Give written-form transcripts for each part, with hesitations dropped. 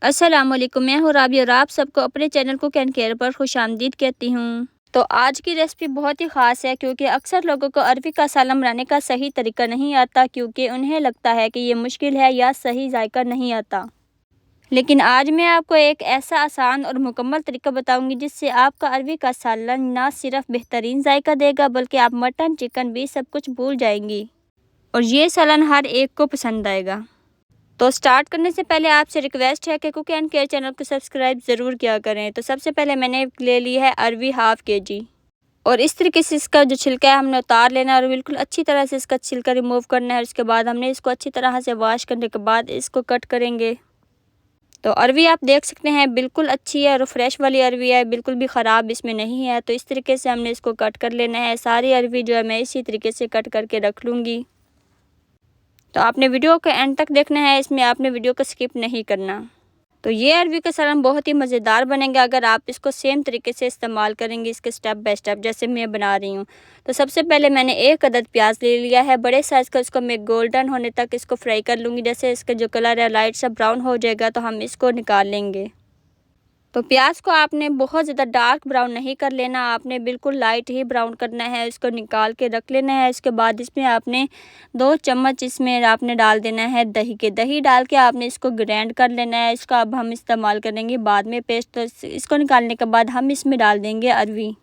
अस्सलामुअलैकुम, मैं हूँ राबी और आप सबको अपने चैनल कुक एंड केयर पर खुशामदीद कहती हूँ। तो आज की रेसिपी बहुत ही ख़ास है क्योंकि अक्सर लोगों को अरवी का सालन बनाने का सही तरीका नहीं आता क्योंकि उन्हें लगता है कि ये मुश्किल है या सही जायका नहीं आता। लेकिन आज मैं आपको एक ऐसा आसान और मुकम्मल तरीका बताऊंगी जिससे आपका अरवी का सालन ना सिर्फ बेहतरीन जायका देगा बल्कि आप मटन चिकन भी सब कुछ भूल जाएंगी और ये सालन हर एक को पसंद आएगा। तो स्टार्ट करने से पहले आपसे रिक्वेस्ट है कि कुक एंड केयर चैनल को सब्सक्राइब ज़रूर किया करें। तो सबसे पहले मैंने ले ली है अरवी हाफ़ kg और इस तरीके से इसका जो छिलका है हमने उतार लेना है और बिल्कुल अच्छी तरह से इसका छिलका रिमूव करना है। उसके बाद हमने इसको अच्छी तरह से वॉश करने के बाद इसको कट करेंगे। तो अरवी आप देख सकते हैं बिल्कुल अच्छी है और फ्रेश वाली अरवी है, बिल्कुल भी ख़राब इसमें नहीं है। तो इस तरीके से हमने इसको कट कर लेना है। सारी अरवी जो है मैं इसी तरीके से कट करके रख लूँगी। तो आपने वीडियो को एंड तक देखना है, इसमें आपने वीडियो को स्किप नहीं करना। तो ये अरवी का सालन बहुत ही मज़ेदार बनेगा अगर आप इसको सेम तरीके से इस्तेमाल करेंगे, इसके स्टेप बाय स्टेप जैसे मैं बना रही हूँ। तो सबसे पहले मैंने एक अदद प्याज ले लिया है बड़े साइज़ का, उसको मैं गोल्डन होने तक इसको फ्राई कर लूँगी। जैसे इसका जो कलर है लाइट सा ब्राउन हो जाएगा तो हम इसको निकाल लेंगे। तो प्याज को आपने बहुत ज़्यादा डार्क ब्राउन नहीं कर लेना, आपने बिल्कुल लाइट ही ब्राउन करना है। इसको निकाल के रख लेना है। इसके बाद इसमें आपने 2 चम्मच इसमें आपने डाल देना है दही डाल के आपने इसको ग्राइंड कर लेना है। इसका अब हम इस्तेमाल करेंगे बाद में पेस्ट। तो इसको निकालने के बाद हम इसमें डाल देंगे अरवी।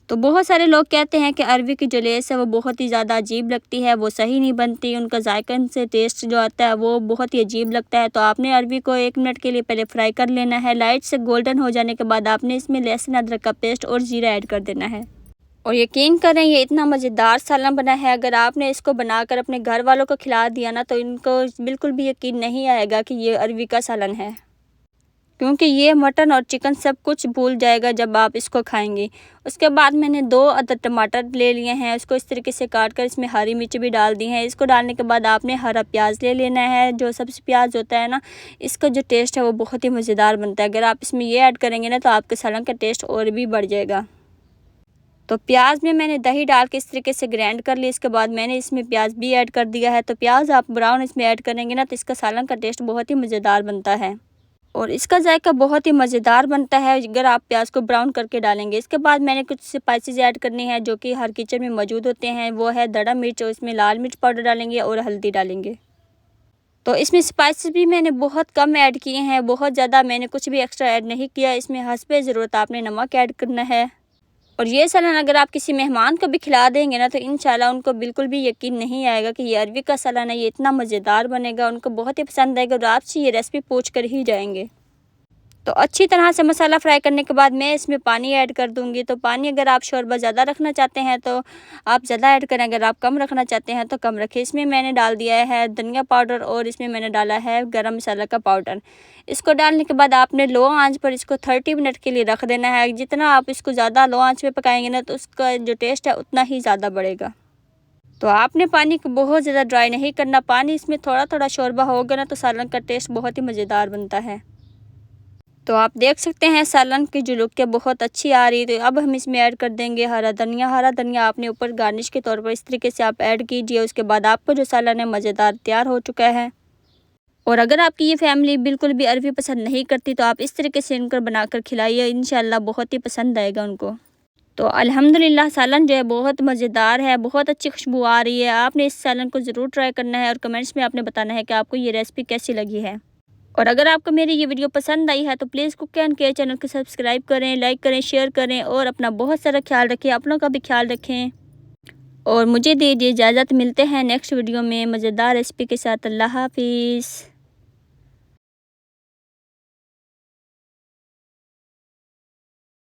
तो बहुत सारे लोग कहते हैं कि अरवी की जो लेस है वो बहुत ही ज़्यादा अजीब लगती है, वो सही नहीं बनती, उनका जायका से टेस्ट जो आता है वो बहुत ही अजीब लगता है। तो आपने अरवी को 1 मिनट के लिए पहले फ्राई कर लेना है। लाइट से गोल्डन हो जाने के बाद आपने इसमें लहसुन अदरक का पेस्ट और जीरा ऐड कर देना है। और यकीन करें ये इतना मज़ेदार सालन बना है, अगर आपने इसको बनाकर अपने घर वालों को खिला दिया ना तो इनको बिल्कुल भी यकीन नहीं आएगा कि ये अरवी का सालन है, क्योंकि ये मटन और चिकन सब कुछ भूल जाएगा जब आप इसको खाएंगे। उसके बाद मैंने 2 अदद टमाटर ले लिए हैं, उसको इस तरीके से काट कर इसमें हरी मिर्च भी डाल दी है। इसको डालने के बाद आपने हरा प्याज ले लेना है। जो सब्ज़ी प्याज होता है ना, इसका जो टेस्ट है वो बहुत ही मज़ेदार बनता है। अगर आप इसमें ये ऐड करेंगे ना तो आपके सालन का टेस्ट और भी बढ़ जाएगा। तो प्याज में मैंने दही डाल के इस तरीके से ग्राइंड कर ली। इसके बाद मैंने इसमें प्याज भी ऐड कर दिया है। तो प्याज आप ब्राउन इसमें ऐड करेंगे ना तो इसका सालन का टेस्ट बहुत ही मज़ेदार बनता है और इसका जायका बहुत ही मज़ेदार बनता है अगर आप प्याज को ब्राउन करके डालेंगे। इसके बाद मैंने कुछ स्पाइसेस ऐड करनी है जो कि हर किचन में मौजूद होते हैं। वो है दड़ा मिर्च और इसमें लाल मिर्च पाउडर डालेंगे और हल्दी डालेंगे। तो इसमें स्पाइसेस भी मैंने बहुत कम ऐड किए हैं, बहुत ज़्यादा मैंने कुछ भी एक्स्ट्रा ऐड नहीं किया। इसमें हस्बे ज़रूरत आपने नमक ऐड करना है। और ये सालन अगर आप किसी मेहमान को भी खिला देंगे ना तो इंशाल्लाह उनको बिल्कुल भी यकीन नहीं आएगा कि ये अरवी का सालन है, ये इतना मज़ेदार बनेगा, उनको बहुत ही पसंद आएगा और आपसे ये रेसिपी पूछ कर ही जाएंगे। तो अच्छी तरह से मसाला फ्राई करने के बाद मैं इसमें पानी ऐड कर दूंगी। तो पानी अगर आप शोरबा ज़्यादा रखना चाहते हैं तो आप ज़्यादा ऐड करें, अगर आप कम रखना चाहते हैं तो कम रखें। इसमें मैंने डाल दिया है धनिया पाउडर और इसमें मैंने डाला है गरम मसाला का पाउडर। इसको डालने के बाद आपने लो आंच पर इसको 30 मिनट के लिए रख देना है। जितना आप इसको ज़्यादा लो आंच पे पकाएंगे ना तो उसका जो टेस्ट है उतना ही ज़्यादा बढ़ेगा। तो आपने पानी को बहुत ज़्यादा ड्राई नहीं करना, पानी इसमें थोड़ा थोड़ा शोरबा होगा ना तो सालन का टेस्ट बहुत ही मज़ेदार बनता है। तो आप देख सकते हैं सालन की जो लुक है बहुत अच्छी आ रही है। तो अब हम इसमें ऐड कर देंगे हरा धनिया आपने ऊपर गार्निश के तौर पर इस तरीके से आप ऐड कीजिए। उसके बाद आपको जो सालन है मज़ेदार तैयार हो चुका है। और अगर आपकी ये फैमिली बिल्कुल भी अरवी पसंद नहीं करती तो आप इस तरीके से इनको बनाकर खिलाइए, इंशाल्लाह बहुत ही पसंद आएगा उनको। तो अल्हम्दुलिल्लाह सालन जो है बहुत मज़ेदार है, बहुत अच्छी खुशबू आ रही है। आपने इस सालन को ज़रूर ट्राई करना है और कमेंट्स में आपने बताना है कि आपको ये रेसिपी कैसी लगी है। और अगर आपको मेरी ये वीडियो पसंद आई है तो please cook and care channel को सब्सक्राइब करें, लाइक करें, शेयर करें और अपना बहुत सारा ख्याल रखें, अपनों का भी ख्याल रखें। और मुझे दीजिए इजाज़त, मिलते हैं नेक्स्ट वीडियो में मज़ेदार रेसिपी के साथ। अल्लाह हाफिज़।